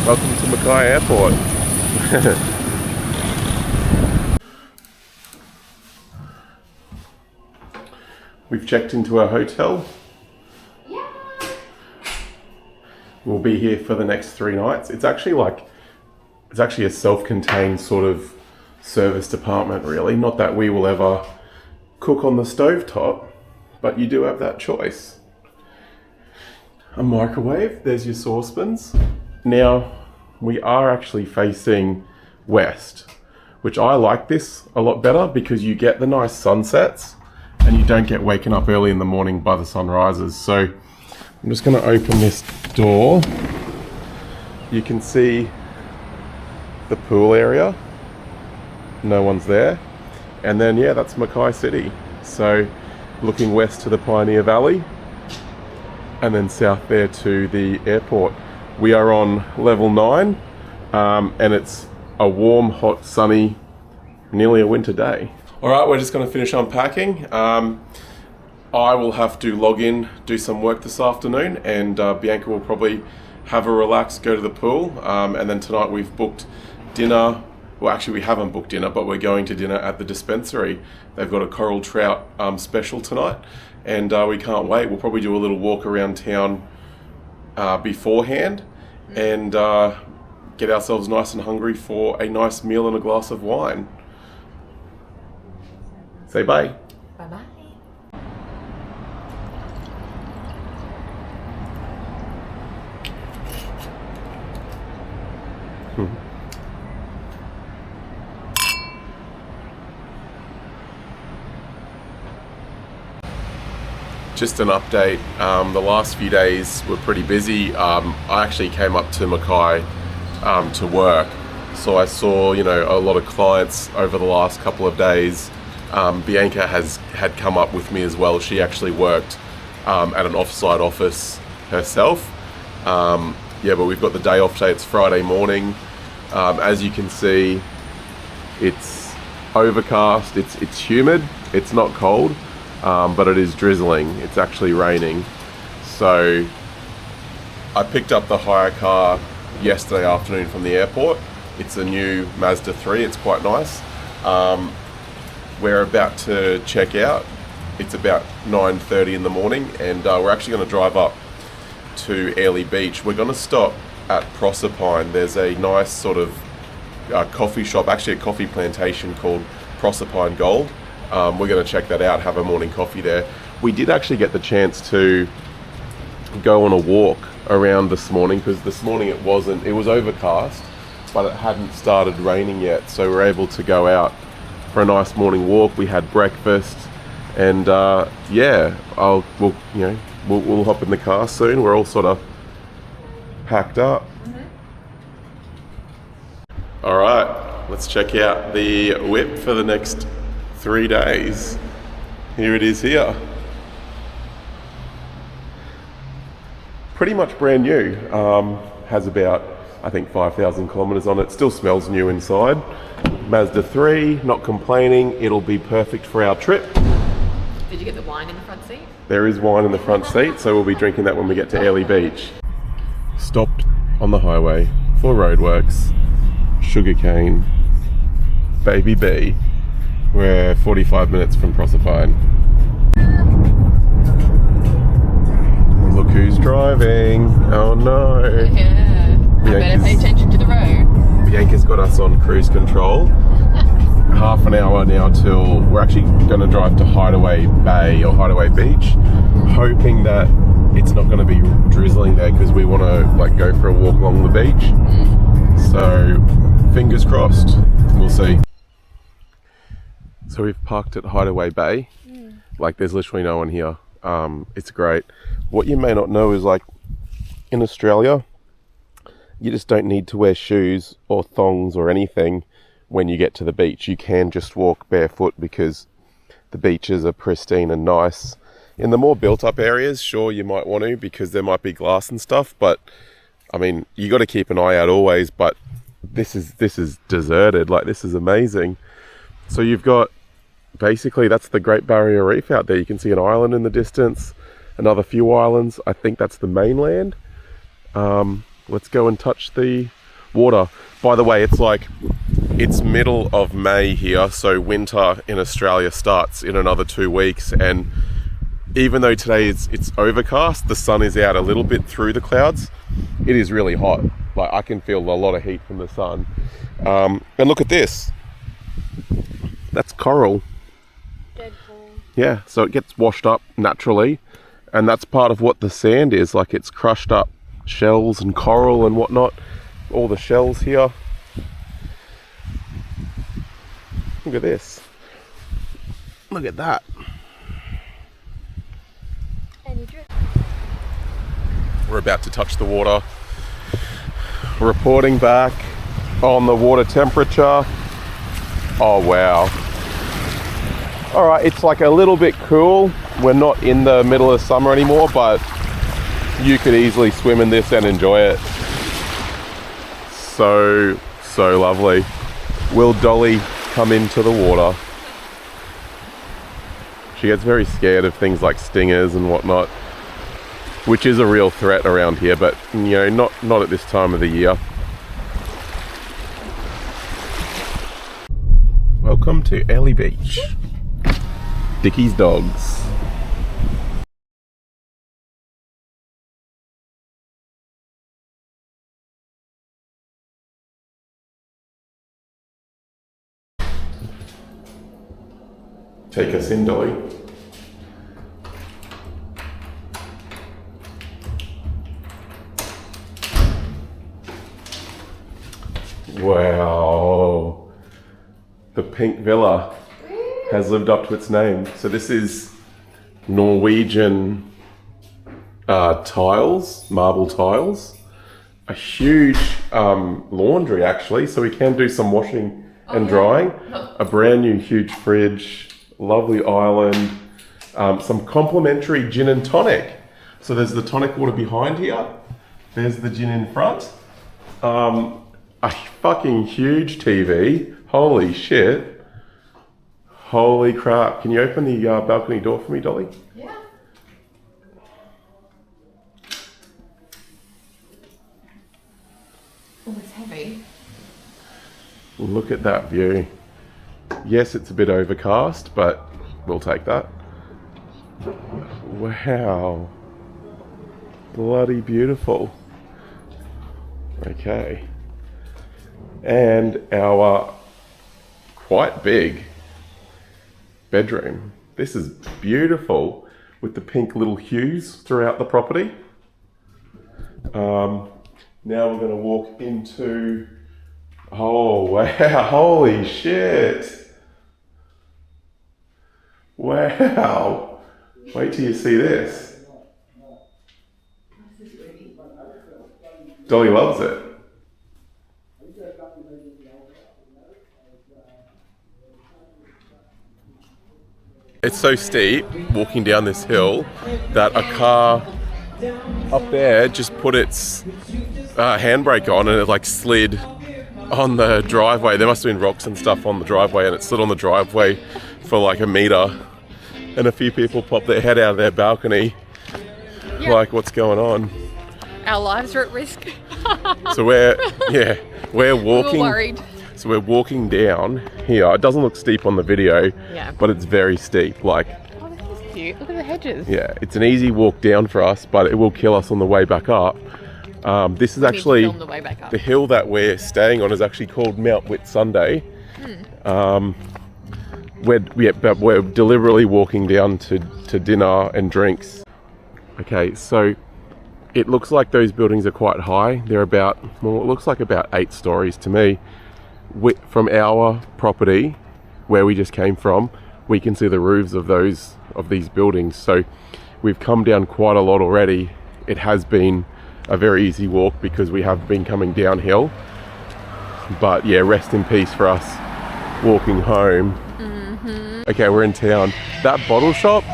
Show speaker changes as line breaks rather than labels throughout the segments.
Welcome to Mackay Airport. We've checked into our hotel.
Yeah.
We'll be here for the next 3 nights. It's actually a self-contained sort of service department, really. Not that we will ever cook on the stovetop, but you do have that choice. A microwave, there's your saucepans. Now, we are actually facing west, which I like this a lot better because you get the nice sunsets and you don't get waken up early in the morning by the sunrises. So I'm just going to open this door. You can see the pool area. No one's there. And then, yeah, that's Mackay City. So looking west to the Pioneer Valley and then south there to the airport. We are on level 9 and it's a warm, hot, sunny, nearly a winter day. All right, we're just going to finish unpacking. I will have to log in, do some work this afternoon, and Bianca will probably have a relax, go to the pool, and then tonight we've booked dinner. Well, actually we haven't booked dinner, but we're going to dinner at the dispensary. They've got a coral trout special tonight, and we can't wait. We'll probably do a little walk around town beforehand and get ourselves nice and hungry for a nice meal and a glass of wine. Say bye.
Bye-bye.
Just an update, the last few days were pretty busy. I actually came up to Mackay to work, so I saw, a lot of clients over the last couple of days. Bianca had come up with me as well. She actually worked at an offsite office herself. But we've got the day off today. It's Friday morning. As you can see, it's overcast, it's humid, it's not cold. But it is drizzling. It's actually raining. So I picked up the hire car yesterday afternoon from the airport. It's a new Mazda 3. It's quite nice. We're about to check out. It's about 9:30 in the morning, and we're actually going to drive up to Airlie Beach. We're going to stop at Proserpine. There's a nice sort of coffee shop, actually a coffee plantation called Proserpine Gold. We're going to check that out, have a morning coffee there. We did actually get the chance to go on a walk around this morning, because this morning it was overcast, but it hadn't started raining yet. So we're able to go out for a nice morning walk. We had breakfast, and we'll hop in the car soon. We're all sort of packed up. All right, let's check out the whip for the next 3 days. Here it is here. Pretty much brand new. Has about, I think, 5,000 kilometers on it. Still smells new inside. Mazda 3, not complaining. It'll be perfect for our trip.
Did you get the wine in the front seat?
There is wine in the front seat, so we'll be drinking that when we get to Airlie Beach. Stopped on the highway for roadworks. Sugarcane. Baby B. We're 45 minutes from Proserpine. Look who's driving. Oh no.
Yeah. I better pay attention to the road.
Bianca's got us on cruise control. Half an hour now till we're actually going to drive to Hideaway Bay or Hideaway Beach, hoping that it's not going to be drizzling there, because we want to go for a walk along the beach. So fingers crossed. We'll see. So we've parked at Hideaway Bay. There's literally no one here. It's great. What you may not know is, in Australia, you just don't need to wear shoes or thongs or anything when you get to the beach. You can just walk barefoot because the beaches are pristine and nice. In the more built up areas, sure, you might want to, because there might be glass and stuff, but you got to keep an eye out always. But this is deserted. This is amazing. So you've got, basically, that's the Great Barrier Reef out there. You can see an island in the distance, another few islands. I think that's the mainland. Let's go and touch the water. By the way, it's middle of May here, so winter in Australia starts in another 2 weeks, and even though today it's overcast, the sun is out a little bit through the clouds, it is really hot. Like, I can feel a lot of heat from the sun. And look at this. That's coral.
Dead coral.
Yeah, so it gets washed up naturally, and that's part of what the sand is. Like, it's crushed up shells and coral and whatnot. All the shells here. Look at this. Look at that. We're about to touch the water. Reporting back on the water temperature. Oh wow. Alright, it's like a little bit cool. We're not in the middle of summer anymore, but you could easily swim in this and enjoy it. So lovely. Will Dolly come into the water? She gets very scared of things like stingers and whatnot, which is a real threat around here, but you know, not at this time of the year. Welcome to Airlie Beach. Dickie's dogs. Take us in, Dolly. Wow. The pink villa has lived up to its name. So this is Norwegian tiles, marble tiles. A huge laundry actually, so we can do some washing and drying. A brand new huge fridge, lovely island, some complimentary gin and tonic. So there's the tonic water behind here. There's the gin in front. A fucking huge TV. Holy shit. Holy crap. Can you open the balcony door for me, Dolly?
Yeah. Oh, it's heavy.
Look at that view. Yes, it's a bit overcast, but we'll take that. Wow. Bloody beautiful. Okay. And our quite big bedroom. This is beautiful with the pink little hues throughout the property. Now we're going to walk into... Oh wow, holy shit. Wow. Wait till you see this. Dolly loves it. It's so steep walking down this hill that a car up there just put its handbrake on and it like slid on the driveway. There must have been rocks and stuff on the driveway, and it slid on the driveway for like a meter, and a few people popped their head out of their balcony. Yep. Like, what's going on?
Our lives are at risk.
So we're walking.
We're worried.
So we're walking down here. It doesn't look steep on the video, but it's very steep. Like,
oh, this is cute. Look at the hedges.
Yeah, it's an easy walk down for us, but it will kill us on the way back up. This is actually the hill that we're staying on is actually called Mount Whitsunday. We're deliberately walking down to dinner and drinks. Okay, so it looks like those buildings are quite high. They're about, well, it looks like about 8 stories to me. From our property, where we just came from, we can see the roofs of these buildings. So we've come down quite a lot already. It has been a very easy walk because we have been coming downhill. But yeah, rest in peace for us walking home. Okay, we're in town. That bottle shop,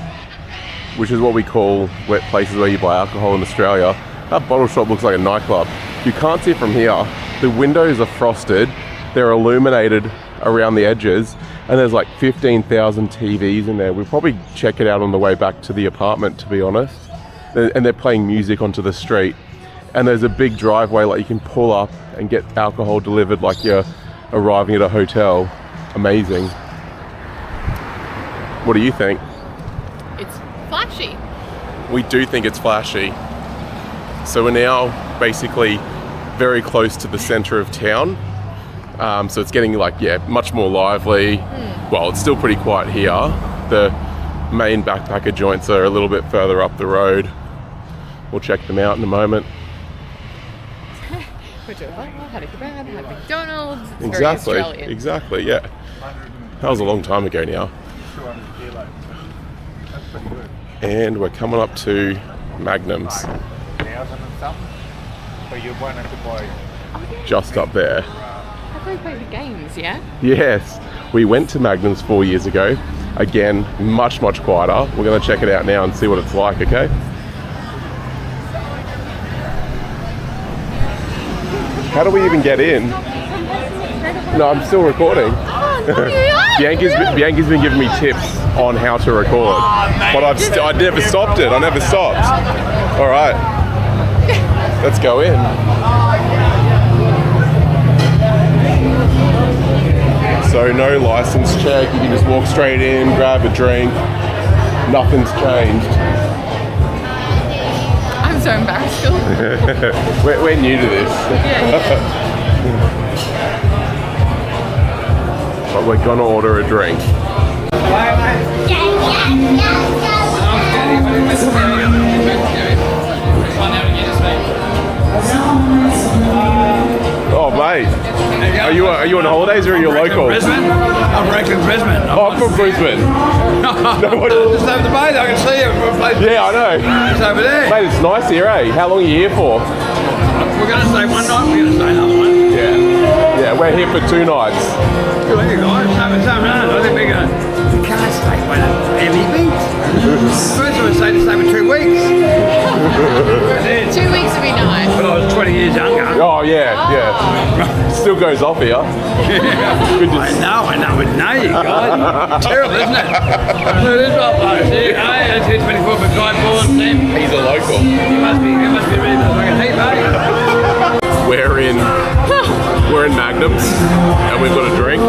which is what we call wet places where you buy alcohol in Australia, that bottle shop looks like a nightclub. You can't see it from here. The windows are frosted. They're illuminated around the edges, and there's like 15,000 TVs in there. We'll probably check it out on the way back to the apartment, to be honest. And they're playing music onto the street. And there's a big driveway, like you can pull up and get alcohol delivered like you're arriving at a hotel. Amazing. What do you think?
It's flashy.
We do think it's flashy. So we're now basically very close to the center of town. So it's getting like, much more lively. Well, it's still pretty quiet here. The main backpacker joints are a little bit further up the road. We'll check them out in a moment.
Had a kebab, had McDonald's. It's
Exactly,
very Australian.
exactly, yeah. That was a long time ago now. And we're coming up to Magnum's. Just up there.
Have they played the games, yeah?
Yes, we went to Magnum's 4 years ago. Again, much quieter. We're going to check it out now and see what it's like, okay? How do we even get in? No, I'm still recording. Bianca's been giving me tips on how to record, but I never stopped it. I never stopped. All right, let's go in. So no license check. You can just walk straight in, grab a drink. Nothing's changed.
I'm so embarrassed still.
We're new to this. But we're gonna order a drink. Oh mate, are you on holidays or are you local?
Brisbane? I'm from Brisbane.
Oh, I'm from Brisbane.
Just over the bay, I can see you.
Yeah, I know.
It's over there.
Mate, it's nice here, eh? How long are you here for?
We're going to stay one night, we're going to stay another one.
Yeah, we're here for 2 nights.
Good on you guys. Same round. I think we're going to... We can't stay by Airlie Beach. First I would say to stay for 2 weeks.
2 weeks would be nice.
But I was 20 years younger.
Oh, yeah. Still goes off here. Good to
I know, you guys. Terrible, isn't it? It is not close. Hey, it's 24 for Guy Paul and Sam.
He's a local.
You must be ready for like a heat, mate.
We're in Magnum's and we've got a drink.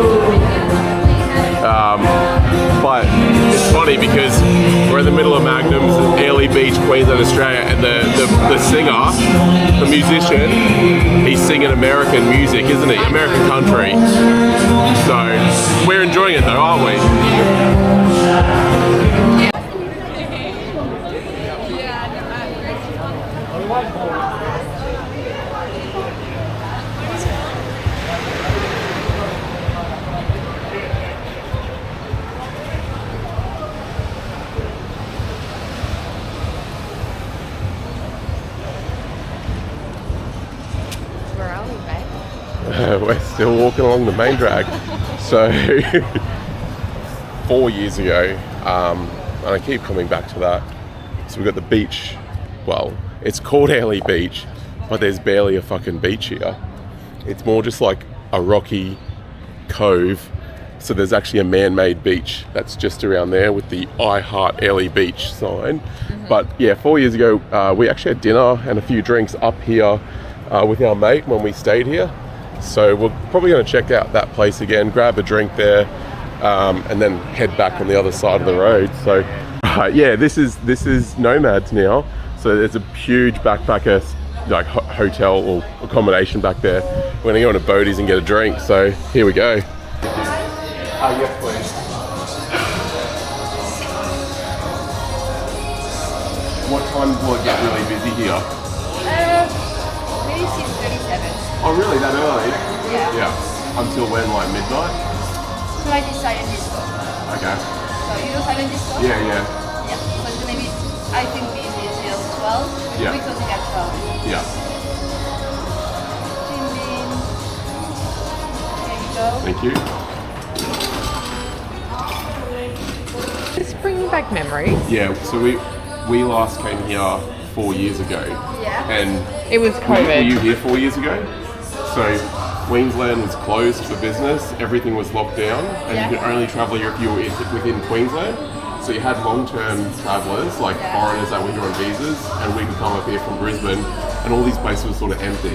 But it's funny because we're in the middle of Magnum's, Airlie Beach, Queensland, Australia, and the singer, the musician, he's singing American music, isn't he? American country. So we're enjoying it though, aren't we? We're still walking along the main drag. So 4 years ago, and I keep coming back to that. So we've got the beach. Well, it's called Airlie Beach, but there's barely a fucking beach here. It's more just like a rocky cove. So there's actually a man-made beach that's just around there with the I Heart Airlie Beach sign. But yeah, 4 years ago, we actually had dinner and a few drinks up here with our mate when we stayed here. So we're probably going to check out that place again, grab a drink there, and then head back on the other side of the road. So yeah, this is Nomads now. So there's a huge backpacker like hotel or accommodation back there. We're going to go on a boaties and get a drink. So here we go. Yes, please. What time will it get really busy here?
Maybe 6:37.
Oh really, that early?
Yeah.
Yeah. Until when, like midnight?
Like the silent disco.
Okay.
So you know silent disco?
Yeah.
Yeah. So it's maybe, I think busy till 12.
Yeah.
We closing at 12.
Yeah.
There you go.
Thank you.
It's bringing back memories.
Yeah, so we last came here 4 years ago.
Yeah.
And
It was
were
COVID.
you here 4 years ago? So Queensland was closed for business, everything was locked down, and you could only travel here if you were within Queensland. So you had long-term travellers, like foreigners that were here on visas, and we could come up here from Brisbane and all these places were sort of empty.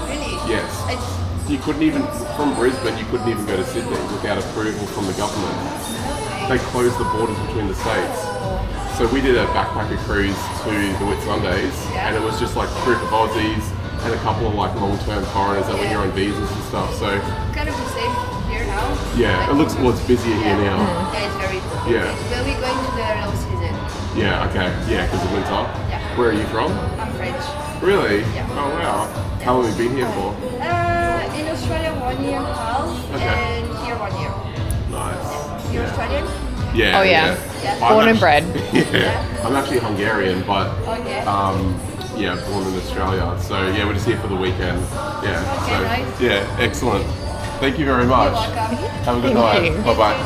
Really?
Yes.
It's
You couldn't even, from Brisbane, you couldn't even go to Sydney without approval from the government. They closed the borders between the states. So we did a backpacker cruise to the Whitsundays, and it was just like a group of Aussies and a couple of like long-term foreigners that were here on visas and stuff. So
kind of the same here now.
yeah, it looks, well, it's busier here now.
Yeah, it's very busy.
Yeah.
But we're going to the low season.
Yeah, okay. Yeah, because of winter.
Yeah.
Where are you from?
I'm French.
Really?
Yeah.
Oh wow. How long have you been here for?
In Australia 1 year and a half,
Okay.
and here 1 year.
Nice.
You're
Yeah.
Australian?
Yeah.
Oh, yeah.
Yeah.
I'm
Born and bred.
Yeah. I'm actually Hungarian, but
Okay.
yeah, born in Australia. So yeah, we're just here for the weekend. Yeah.
Okay,
So
nice.
yeah, excellent. Thank you very much.
You're welcome.
Have a good
Thank
night.
you.
Bye bye.
Bye.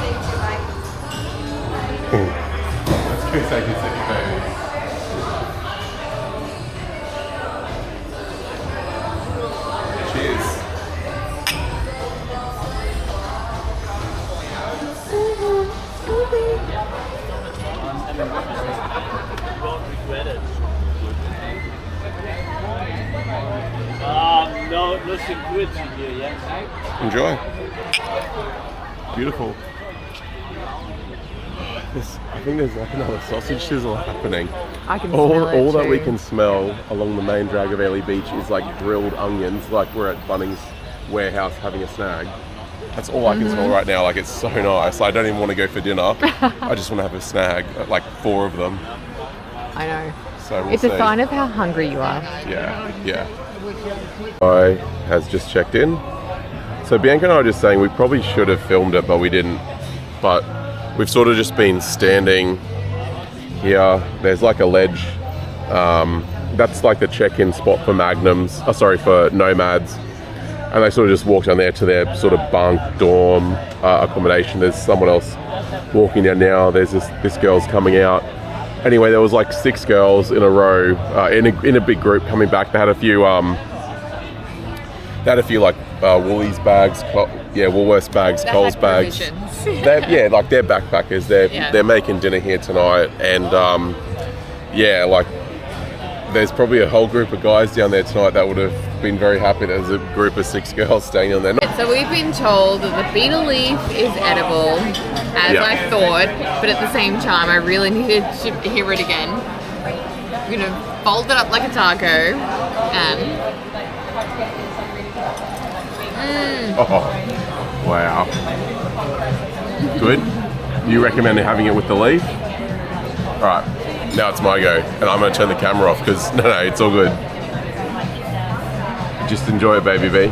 Thank you, baby. Cheers.
No, nothing good here, yeah?
Enjoy. Beautiful. I think there's like another sausage sizzle happening.
I can smell it
All that
too.
we can smell along the main drag of Airlie Beach is like grilled onions, like we're at Bunnings warehouse having a snag. That's all I can smell right now. Like, it's so nice. I don't even want to go for dinner. I just want to have a snag, like 4 of them.
I know.
So we'll
It's
see.
a sign of how hungry you are.
Yeah. I has just checked in. So Bianca and I were just saying we probably should have filmed it, but we didn't. But we've sort of just been standing here. There's like a ledge. That's like the check-in spot for Magnums. Oh, sorry, for Nomads. And they sort of just walk down there to their sort of bunk, dorm, accommodation. There's someone else walking down now. There's this girl's coming out. Anyway, there was like 6 girls in a row, in a big group coming back. They had a few like Woolies bags, Woolworths bags, Coles bags. They're backpackers. They're making dinner here tonight, and like there's probably a whole group of guys down there tonight that would have been very happy. There's a group of 6 girls staying on there.
So we've been told that the betel leaf is edible, as
Yeah.
I thought, but at the same time I really needed to hear it again. We're going to fold it up like a taco and...
Oh, wow. Good? You recommend having it with the leaf? Alright, now it's my go, and I'm going to turn the camera off because, no, it's all good. Just enjoy it, baby B.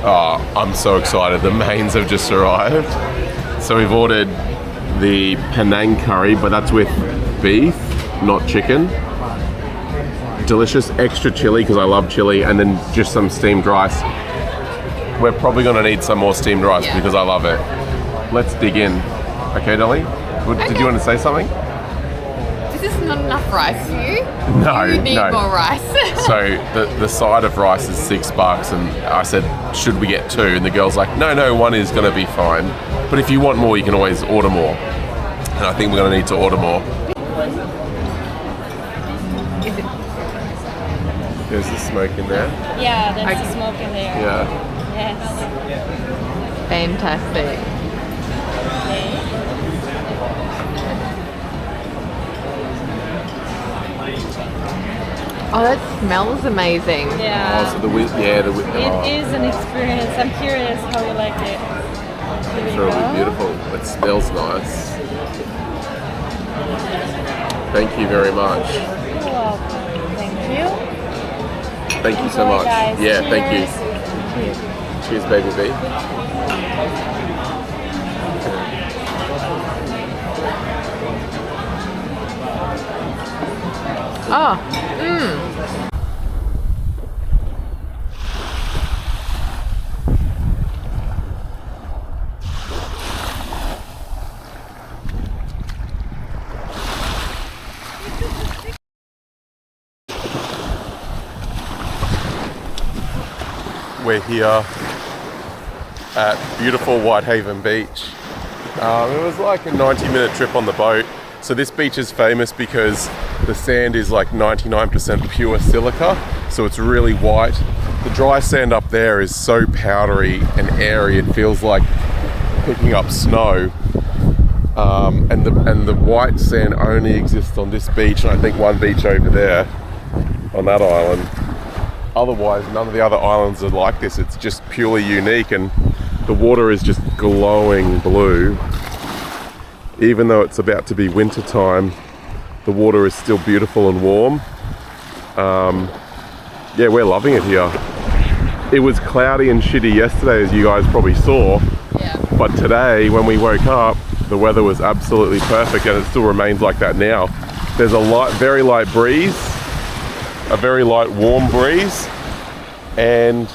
Oh, I'm so excited. The mains have just arrived. So we've ordered the Penang curry, but that's with beef, not chicken. Delicious, extra chili because I love chili, and then just some steamed rice. We're probably going to need some more steamed rice because I love it. Let's dig in. Okay, Dolly? Did you want to say something?
This is not enough rice for you?
No,
You need
no.
more rice.
So the side of rice is $6, and I said, should we get 2? And the girl's like, no, 1 is going to be fine. But if you want more, you can always order more. And I think we're going to need to order more. There's the smoke in there.
Yeah, there's the smoke in there.
Yeah.
Yes.
Fantastic. Oh, that smells amazing.
Yeah.
Oh, so the
It is an experience. I'm curious how you like it. Here
It's
we
really
go.
beautiful. It smells nice. Thank you very much.
You're welcome. Thank you.
Thank you so
Enjoy,
much.
guys.
Yeah,
Cheers.
thank you. Cheers, baby B.
Oh,
We're here at beautiful Whitehaven Beach. It was like a 90-minute trip on the boat. So this beach is famous because The sand is like 99% pure silica, so it's really white. The dry sand up there is so powdery and airy, it feels like picking up snow. And the white sand only exists on this beach, and I think one beach over there on that island. Otherwise, none of the other islands are like this. It's just purely unique, and the water is just glowing blue. Even though it's about to be winter time, the water is still beautiful and warm. Yeah, we're loving it here. It was cloudy and shitty yesterday, as you guys probably saw.
Yeah.
But today, when we woke up, the weather was absolutely perfect, and it still remains like that now. There's a very light breeze, a very light warm breeze, and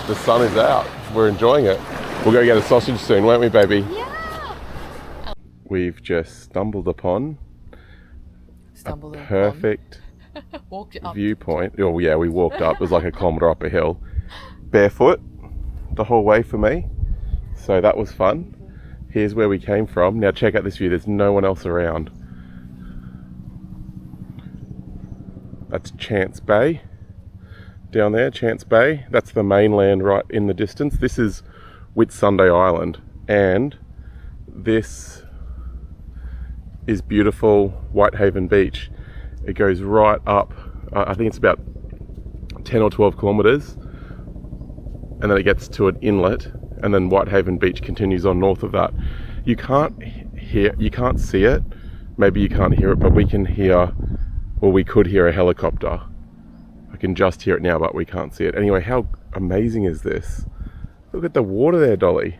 the sun is out. We're enjoying it. We'll go get a sausage soon, won't we, baby?
Yeah.
We've just stumbled upon
Stumbled
a perfect
Walked up.
viewpoint. Oh yeah, we walked up. It was like a kilometre up a hill. Barefoot the whole way for me. So that was fun. Here's where we came from. Now check out this view. There's no one else around. That's Chance Bay. Down there, Chance Bay. That's the mainland right in the distance. This is Whitsunday Island. And this is beautiful Whitehaven Beach. It goes right up, I think it's about 10 or 12 kilometres, and then it gets to an inlet, and then Whitehaven Beach continues on north of that. You can't see it, maybe you can't hear it, but we can hear, or we could hear a helicopter. I can just hear it now, but we can't see it. Anyway, how amazing is this? Look at the water there, Dolly.